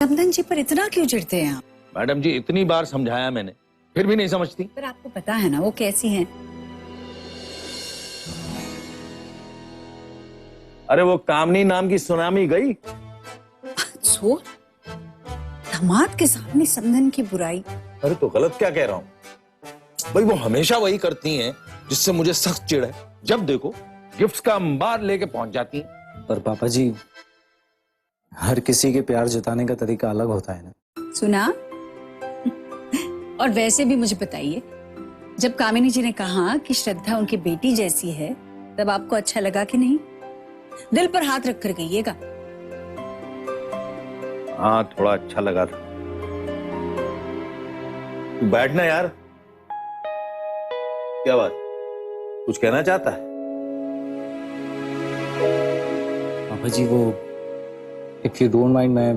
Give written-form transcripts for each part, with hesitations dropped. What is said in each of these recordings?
समधन जी पर इतना क्यों चिढ़ते हैं आप? मैडम जी इतनी बार समझाया मैंने, फिर भी नहीं समझती। पर आपको पता है ना वो कैसी हैं। अरे वो कामनी नाम की सुनामी गई। सो दामाद के सामने समधन की बुराई। अरे तो गलत क्या कह रहा हूँ भाई, वो हमेशा वही करती हैं जिससे मुझे सख्त चिढ़ है। जब देखो गिफ्ट्स का अंबार लेके पहुंच जाती हैं। पर पापा जी, हर किसी के प्यार जताने का तरीका अलग होता है ना। सुना? और वैसे भी मुझे बताइए, जब कामिनी जी ने कहा कि श्रद्धा उनकी बेटी जैसी है, तब आपको अच्छा लगा कि नहीं? दिल पर हाथ रख कर कहिएगा। हाँ थोड़ा अच्छा लगा था। तू बैठना यार। क्या बात, कुछ कहना चाहता है? पापा जी वो, इफ यू डोंट माइंड, मैं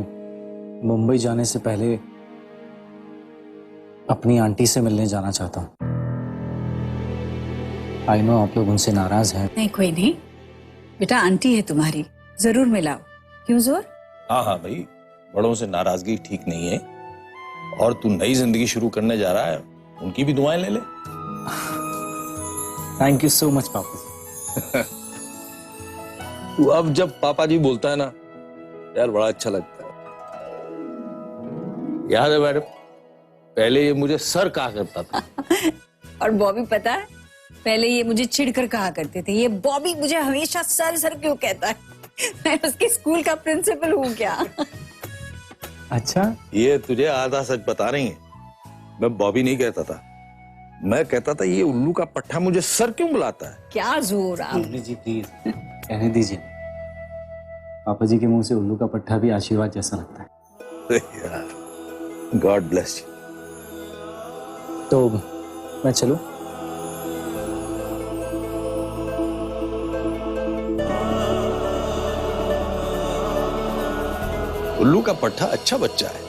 मुंबई जाने से पहले अपनी आंटी से मिलने जाना चाहता हूँ। आई नो आप लोग उनसे नाराज हैं। नहीं कोई नहीं बेटा, आंटी है तुम्हारी, जरूर मिलाओ। क्यों जोर? हाँ हाँ भाई, बड़ों से नाराजगी ठीक नहीं है। और तू नई जिंदगी शुरू करने जा रहा है, उनकी भी दुआएं ले ले। थैंक यू सो मच पापा। तू अब जब पापा जी बोलता है ना यार, बड़ा अच्छा लगता है। याद है मैडम, पहले ये मुझे सर कहा करता था। और बॉबी पता है, पहले ये मुझे चिढ़कर कहा करते थे। ये बॉबी मुझे हमेशा सर सर क्यों कहता है? मैं उसके स्कूल का प्रिंसिपल हूँ क्या? अच्छा, ये तुझे आधा सच बता रही है। मैं बॉबी नहीं कहता था, मैं कहता था ये उल्लू का पट्टा मुझे सर क्यों बुलाता है। क्या जोर आप? जी प्लीज कहने दीजिए। पापा जी के मुंह से उल्लू का पट्टा भी आशीर्वाद जैसा लगता है। यार गॉड ब्लेस यू। तो मैं चलूं? उल्लू का पट्टा अच्छा बच्चा है।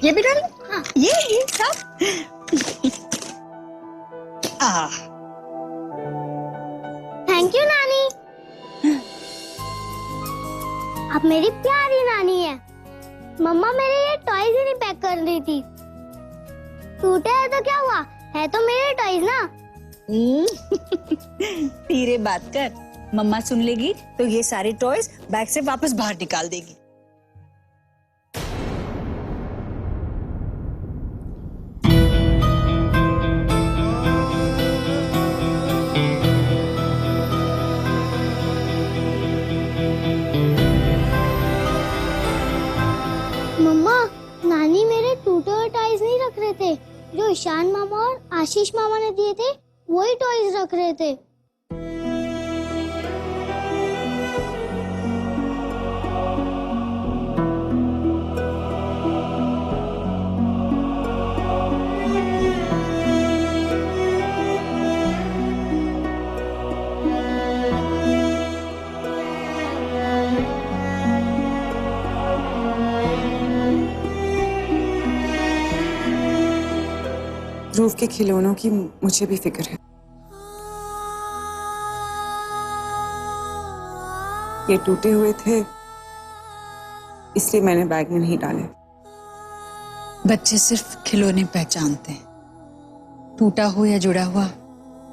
ये भी डाल। हाँ, ये सब। थैंक यू नानी। आप मेरी प्यारी नानी है। मम्मा मेरे ये टॉयज ही नहीं पैक कर रही थी। टूटे है तो क्या हुआ, है तो मेरे टॉयज ना। धीरे बात कर, मम्मा सुन लेगी तो ये सारे टॉयज बैग से वापस बाहर निकाल देगी। मम्मा, नानी मेरे टूटे हुए टॉयज नहीं रख रहे थे। जो ईशान मामा और आशीष मामा ने दिए थे वही टॉयज रख रहे थे। ध्रुव के खिलौनों की मुझे भी फिक्र है। ये टूटे हुए थे, इसलिए मैंने बैग में नहीं डाले। बच्चे सिर्फ खिलौने पहचानते हैं, टूटा हो या जुड़ा हुआ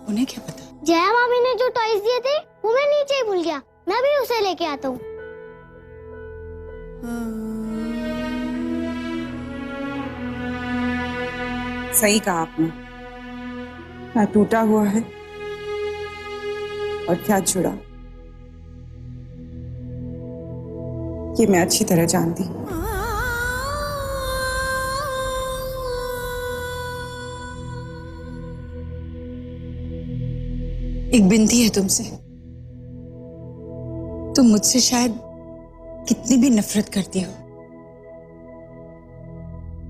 उन्हें क्या पता। जया मामी ने जो टॉयज दिए थे वो मैं नीचे ही भूल गया। मैं भी उसे लेके आता हूँ। सही कहा आपने, क्या टूटा हुआ है और क्या जुड़ा, ये मैं अच्छी तरह जानती हूँ। एक विनती है तुमसे, तुम मुझसे शायद कितनी भी नफरत करती हो,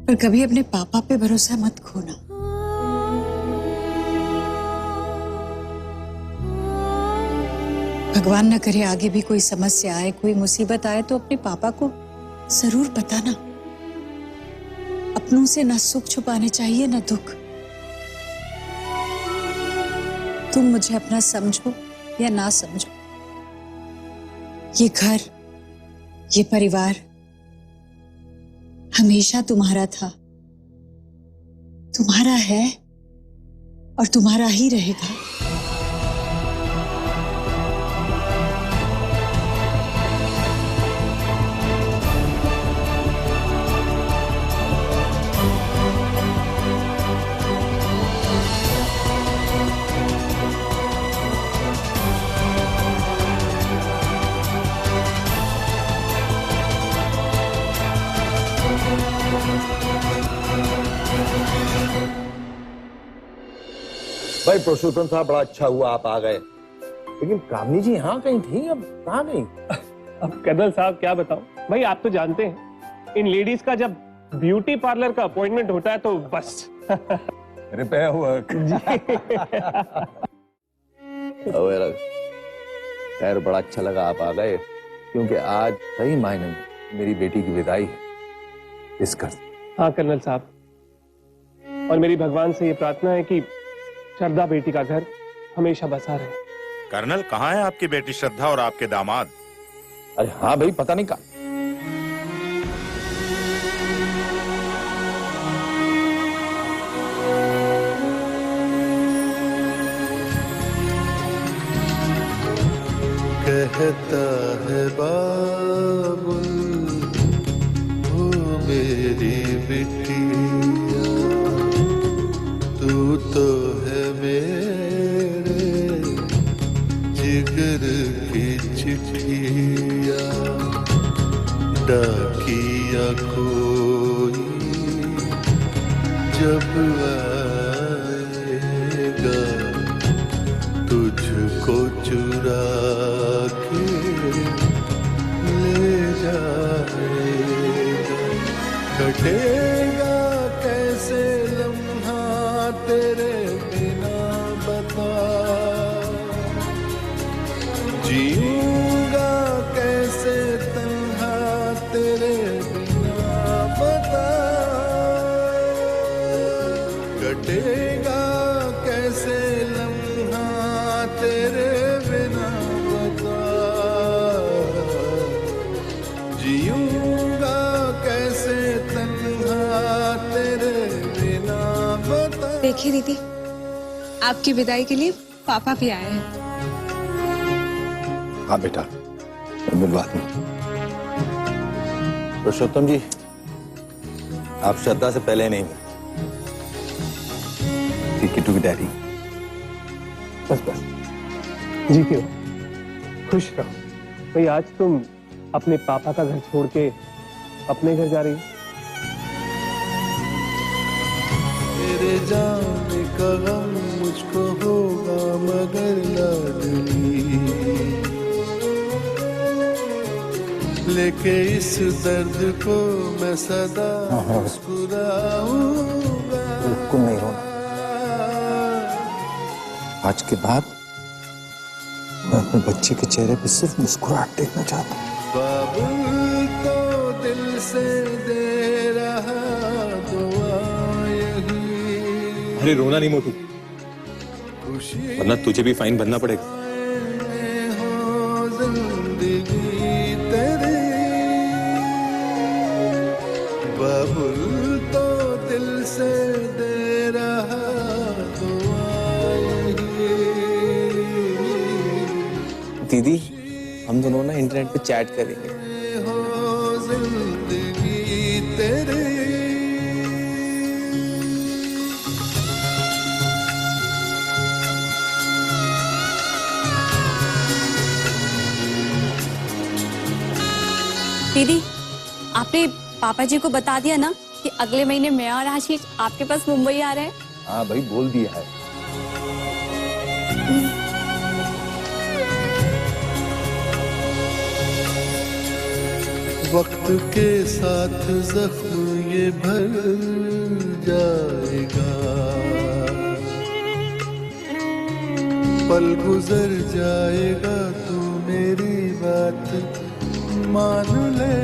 पर कभी अपने पापा पे भरोसा मत खोना। भगवान न करे आगे भी कोई समस्या आए, कोई मुसीबत आए तो अपने पापा को जरूर बताना। अपनों से ना सुख छुपाने चाहिए ना दुख। तुम मुझे अपना समझो या ना समझो, ये घर, ये परिवार हमेशा तुम्हारा था, तुम्हारा है और तुम्हारा ही रहेगा। भाई पुरुषोत्तम साहब, बड़ा अच्छा हुआ आप आ गए, लेकिन कामनी जी यहाँ कहीं थी, अब कहाँ गई? अब कर्नल साहब क्या बताऊं भाई, आप तो जानते हैं इन लेडीज का जब ब्यूटी पार्लर का अपॉइंटमेंट होता है तो बस रिपेयर वर्क। खैर बड़ा अच्छा लगा आप आ गए, क्योंकि आज सही मायने में मेरी बेटी की विदाई है इस घर से। हाँ कर्नल साहब, और मेरी भगवान से ये प्रार्थना है कि श्रद्धा बेटी का घर हमेशा बसा रहे। कर्नल, कहाँ है आपकी बेटी श्रद्धा और आपके दामाद? अरे हाँ भाई, पता नहीं कहाँ। कहता है बाबुल वो मेरी बिटिया, तू तो है मेरे जिगर की चिट्ठिया, डाकिया कोई जब आएगा तुझको चुरा के ले जाएगा, कटेगा कैसे लम्हा तेरे बिना बता, जीऊंगा कैसे तन्हा तेरे बिना बता, कटेगा कैसे लम्हा तेरे बिना बता, जीऊंगा कैसे तन्हा तेरे बिना बता। देखिए दीदी, आपकी विदाई के लिए पापा भी आए हैं। हाँ बेटा, मिलवा दूं। पुरुषोत्तम जी, आप श्रद्धा से पहले नहीं मिले। किट्टू की डैडी। बस बस जीते हो, खुश रहो। भाई आज तुम अपने पापा का घर छोड़ के अपने घर जा रही हो। तेरे जाने का गम मुझको होगा मगर लाडली, लेके इस दर्द को मैं सदा मुस्कुराऊंगा। बिल्कुल नहीं रोना, आज के बाद मैं अपने बच्चे के चेहरे पे सिर्फ मुस्कुराहट देखना चाहता हूँ। बाबुल तो दिल से दे रहा दुआ यही, अरे रोना नहीं मोटू, वरना तुझे भी फाइन भरना पड़ेगा। हो जिंदगी तेरी, बाबुल तो दिल से दे रहा दुआ यही। दीदी, हम दोनों ना इंटरनेट पे चैट करेंगे। हो जिंदगी तेरी, दीदी, आपने पापा जी को बता दिया ना कि अगले महीने मैं और आशीष आपके पास मुंबई आ रहे हैं? हाँ भाई, बोल दिया है। वक्त के साथ जख्म ये भर जाएगा, पल गुजर जाएगा, तू मेरी बात मान ले,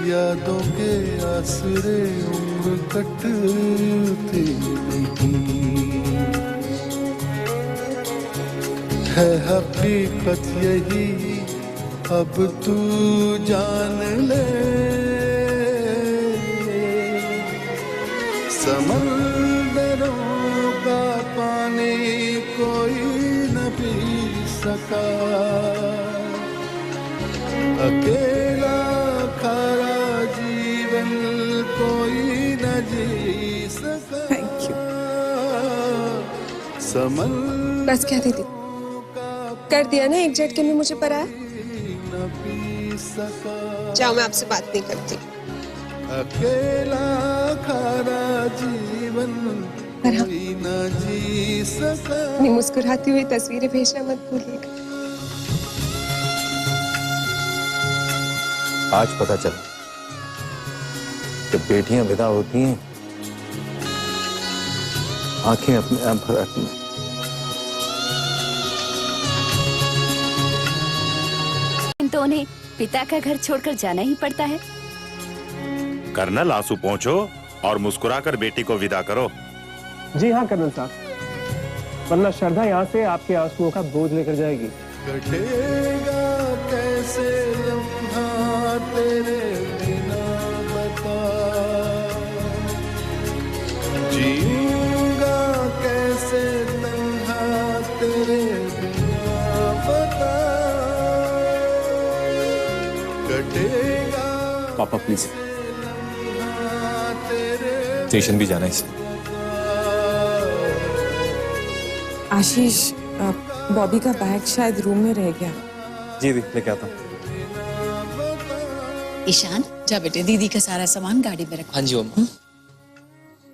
यादों के आसरे उम्र कटती नहीं, है हकीकत यही अब तू जान ले। समंदरों का पानी कोई न पी सका, अकेला खारा जीवन कोई न जी सका। Thank you. समंदर बस क्या दीदी, कर दिया ना एक झटके में मुझे पराया। न पी सका, जाओ, मैं आपसे बात नहीं करती। अकेला खारा जीवन कोई न जी सका। अपनी मुस्कुराती हुई तस्वीरें भेजना मत भूलिएगा। आज पता चला जब बेटियां विदा होती हैं आंखें अपने आप भर आती हैं। तो उन्हें पिता का घर छोड़कर जाना ही पड़ता है। कर्नल, आंसू पोंछो और मुस्कुराकर बेटी को विदा करो। जी हाँ कर्नल साहब, वरना श्रद्धा यहाँ से आपके आंसुओं का बोझ लेकर जाएगी। कटेगा कैसे लम्हा तेरे बिना बता, जीऊंगा कैसे तन्हा तेरे बिना बता। कटेगा पापा प्लीज, लम्हा तेरे स्टेशन भी जाना है इसमें। आशीष, बॉबी का बैग शायद रूम में रह गया। जी दी, लेके आता हूँ। ईशान, जा बेटे, दीदी का सारा सामान गाड़ी में रखो। हाँ जी अम्मा।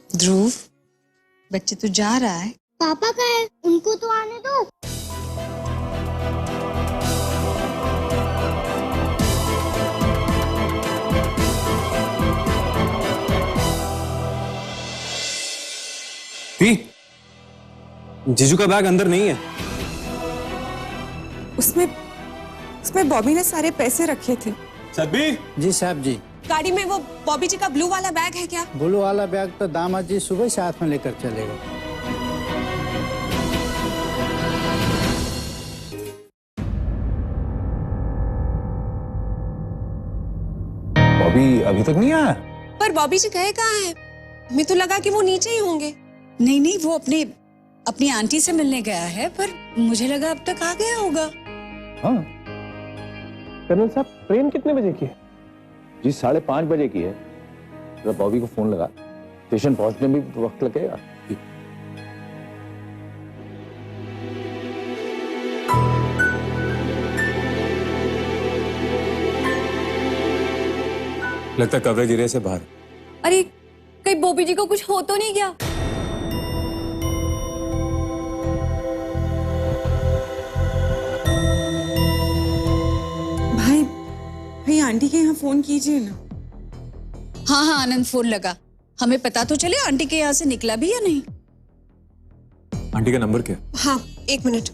ध्रुव, बच्चे तू जा रहा है? पापा का है, उनको तो आने दो। दी, जीजू का बैग अंदर नहीं है। उसमें बॉबी ने सारे पैसे रखे थे। सदबी जी साहब जी। गाड़ी में वो बॉबी जी का ब्लू वाला बैग है क्या? ब्लू वाला बैग तो दामाद जी सुबह साथ में लेकर चलेगा। बॉबी अभी तक नहीं आया? पर बॉबी जी गए कहाँ हैं? हमें तो लगा कि वो नीचे ही होंगे। नहीं नहीं, वो अपनी आंटी से मिलने गया है, पर मुझे लगा अब तक आ गया होगा। हाँ कर्नल साहब, ट्रेन कितने बजे की है? जी 5:30 बजे की है। जरा बॉबी को फोन लगा, स्टेशन पहुंचने में भी वक्त लगेगा। लगता कवरेज एरिया से बाहर। अरे कहीं बॉबी जी को कुछ हो तो नहीं गया? भाई आंटी के यहाँ फोन कीजिए ना। हाँ हाँ आनंद, फोन लगा, हमें पता तो चले आंटी के यहाँ से निकला भी या नहीं। आंटी का नंबर क्या? हाँ, 1 मिनट।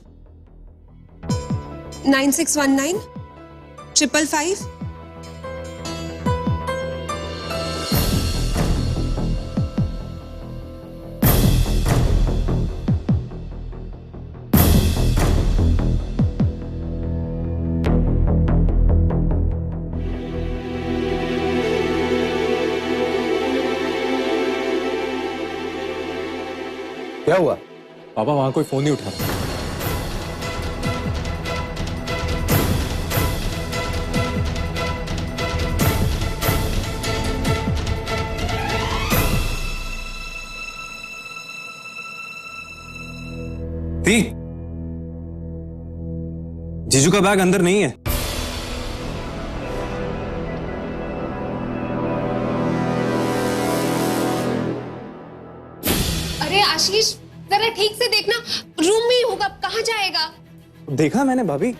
9619 555। क्या हुआ? पापा वहां कोई फोन नहीं उठा रहा। दी, जीजू का बैग अंदर नहीं है। अरे आशीष, जरा ठीक से देखना, रूम में ही होगा, कहाँ जाएगा? देखा मैंने भाभी।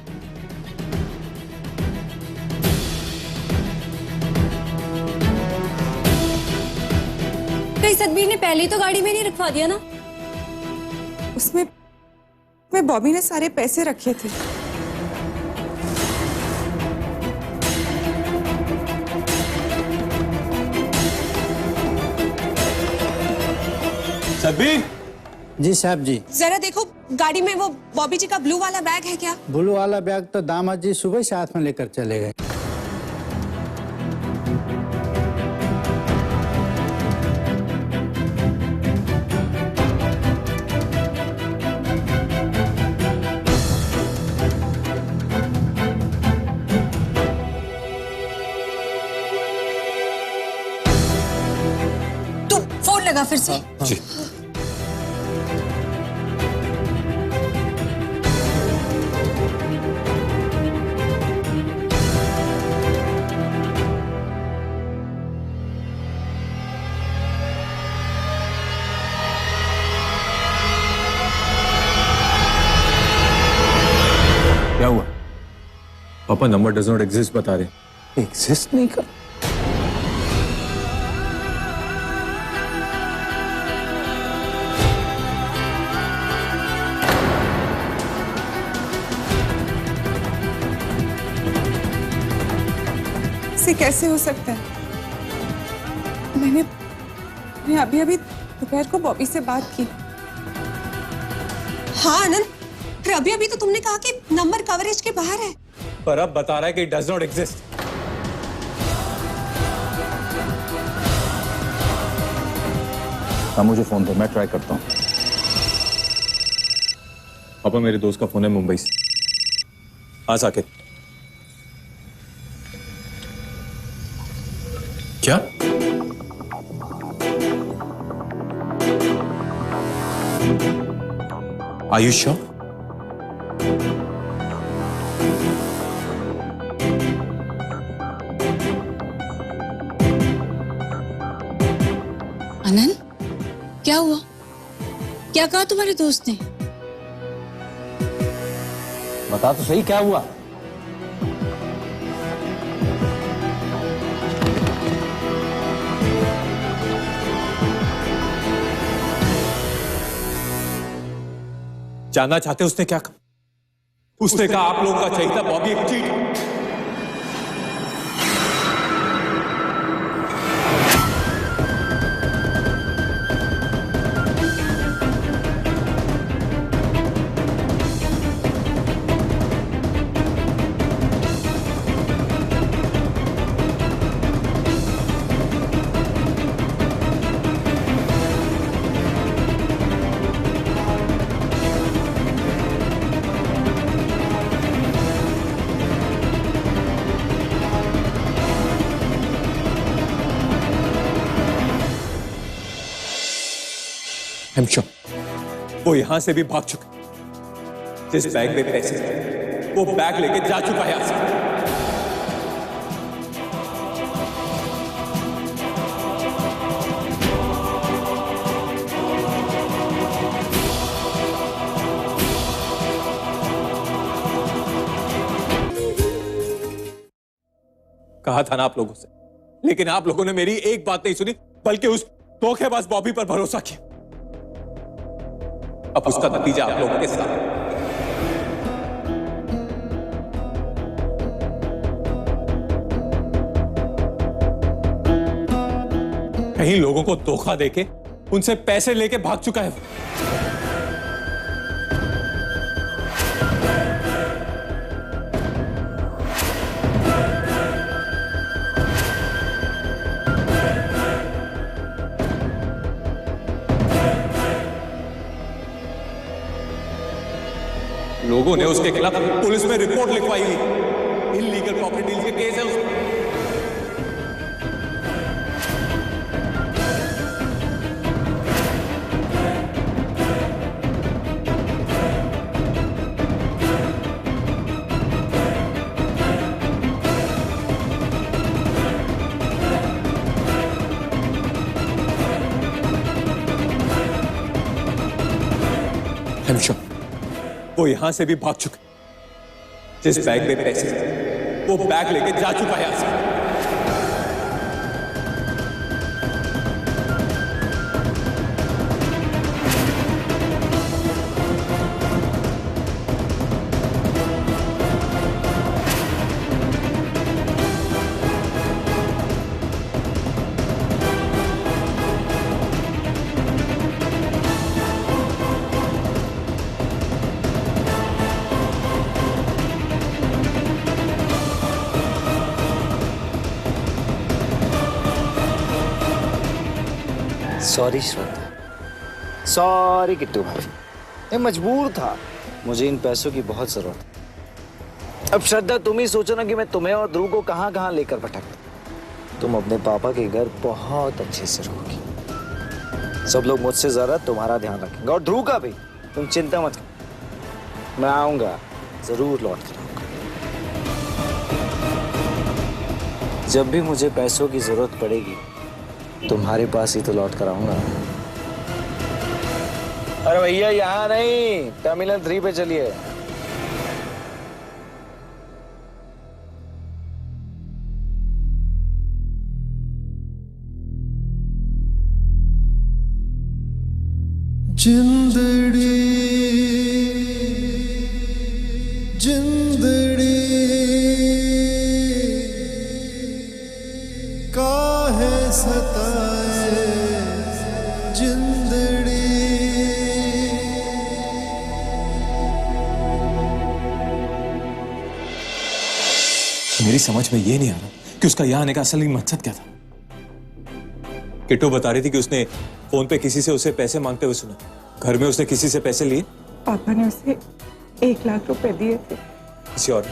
कहीं सदबीर ने पहले ही तो गाड़ी में नहीं रखवा दिया ना? उसमें बॉबी ने सारे पैसे रखे थे। सदबी, जी साहब जी। जरा देखो गाड़ी में वो बॉबी जी का ब्लू वाला बैग है क्या? ब्लू वाला बैग तो दामाद जी सुबह साथ में लेकर चले गए। तू फोन लगा फिर से। जी। क्या हुआ? पापा नंबर डज नॉट एग्जिस्ट बता रहे। एग्जिस्ट नहीं कर। ऐसे कैसे हो सकता है? मैंने अभी दोपहर को बॉबी से बात की। हाँ आनंद, फिर अभी तो तुमने कहा कि नंबर कवरेज के बाहर है। पर अब बता रहा है कि डज नॉट एग्जिस्ट। हाँ मुझे फोन दो, मैं ट्राई करता हूँ। पापा मेरे दोस्त का फोन है मुंबई से। हाँ साकेत। क्या? आयुष? आनंद, क्या हुआ? क्या कहा तुम्हारे दोस्त ने? बता तो सही क्या हुआ? जानना चाहते उसने क्या कहा? उसने कहा आप लोगों का चाहिए था बॉबी एक चीट। वो यहां से भी भाग चुका। जिस बैग में पैसे थे वो बैग लेके जा चुका है यहां से। कहा था ना आप लोगों से, लेकिन आप लोगों ने मेरी एक बात नहीं सुनी, बल्कि उस धोखेबाज बॉबी पर भरोसा किया। अब उसका नतीजा आप लोगों के साथ। कहीं लोगों को धोखा देके उनसे पैसे लेके भाग चुका है। लोगों ने उसके खिलाफ पुलिस में रिपोर्ट लिखवाई हुई। इल्लीगल प्रॉपर्टी डील के केस है उसमें। वो यहां से भी भाग चुका। जिस बैग में पैसे थे वो बैग लेके जा चुका है यहां से। सॉरी श्रद्धा, सॉरी किट्टू भाभी, मैं मजबूर था, मुझे इन पैसों की बहुत जरूरत है। अब श्रद्धा तुम ही सोचो ना कि मैं तुम्हें और ध्रुव को कहाँ कहाँ लेकर भटकता। तुम अपने पापा के घर बहुत अच्छे से रहोगी, सब लोग मुझसे जरा तुम्हारा ध्यान रखेंगे, और ध्रुव का भी, तुम चिंता मत करो, मैं आऊंगा, जरूर लौट कर आऊंगा। जब भी मुझे पैसों की जरूरत पड़ेगी तुम्हारे पास ही तो लौट कर आऊंगा। अरे भैया यहाँ नहीं, टर्मिनल 3 पे चलिए। जिंदड़ी जिंदड़ी काहे सताए जिंदड़ी। मेरी समझ में ये नहीं आ रहा कि उसका यहाँ आने का असली मकसद क्या था। किट्टू बता रही थी कि उसने फोन पे किसी से उसे पैसे मांगते हुए सुना। घर में उसने किसी से पैसे लिए? पापा ने उसे 1 लाख रुपए दिए थे। किसी और